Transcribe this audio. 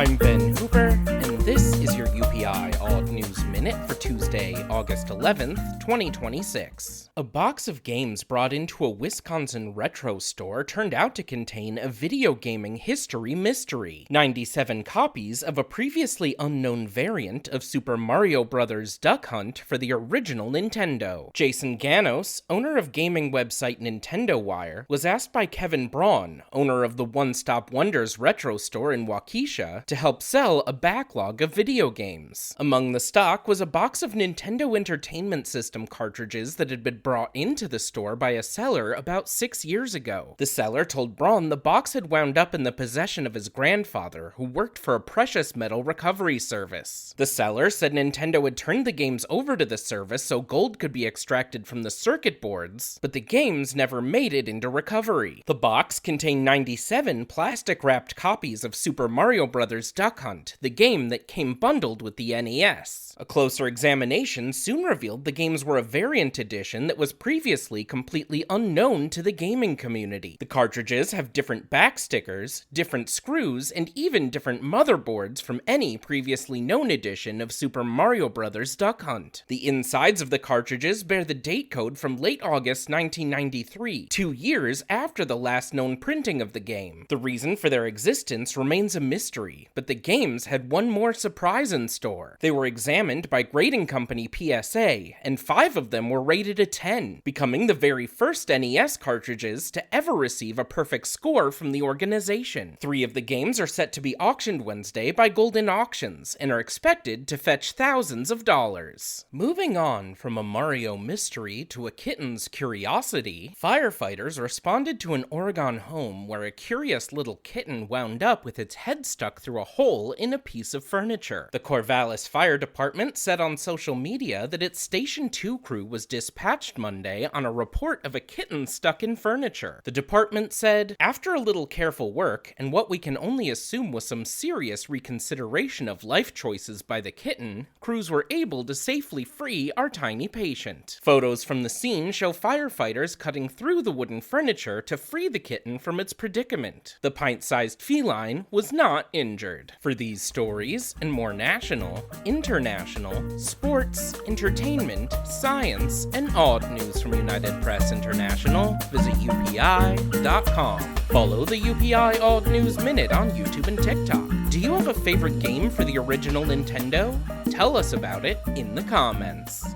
I'm Ben Hooper, and this is your UPI Odd News Minute for Tuesday, August 11th, 2026. A box of games brought into a Wisconsin retro store turned out to contain a video gaming history mystery. 97 copies of a previously unknown variant of Super Mario Bros. Duck Hunt for the original Nintendo. Jason Ganos, owner of gaming website Nintendo Wire, was asked by Kevin Braun, owner of the One Stop Wonders retro store in Waukesha, to help sell a backlog of video games. Among the stock was a box of Nintendo Entertainment System cartridges that had been brought into the store by a seller about 6 years ago. The seller told Braun the box had wound up in the possession of his grandfather, who worked for a precious metal recovery service. The seller said Nintendo had turned the games over to the service so gold could be extracted from the circuit boards, but the games never made it into recovery. The box contained 97 plastic-wrapped copies of Super Mario Bros. Duck Hunt, the game that came bundled with the NES. A closer examination soon revealed the games were a variant edition that was previously completely unknown to the gaming community. The cartridges have different back stickers, different screws, and even different motherboards from any previously known edition of Super Mario Bros. Duck Hunt. The insides of the cartridges bear the date code from late August 1993, 2 years after the last known printing of the game. The reason for their existence remains a mystery, but the games had one more surprise in store. They were examined by grading company PSA, and 5 of them were rated a 10, becoming the very first NES cartridges to ever receive a perfect score from the organization. 3 of the games are set to be auctioned Wednesday by Golden Auctions, and are expected to fetch thousands of dollars. Moving on from a Mario mystery to a kitten's curiosity, firefighters responded to an Oregon home where a curious little kitten wound up with its head stuck through a hole in a piece of furniture. The Corvallis Fire Department said on social media that its Station 2 crew was dispatched Monday on a report of a kitten stuck in furniture. The department said, "After a little careful work, and what we can only assume was some serious reconsideration of life choices by the kitten, crews were able to safely free our tiny patient." Photos from the scene show firefighters cutting through the wooden furniture to free the kitten from its predicament. The pint-sized feline was not injured. For these stories, and more national, international, sports, entertainment, science, and odd news from United Press International, visit UPI.com. Follow the UPI Odd News Minute on YouTube and TikTok. Do you have a favorite game for the original Nintendo? Tell us about it in the comments.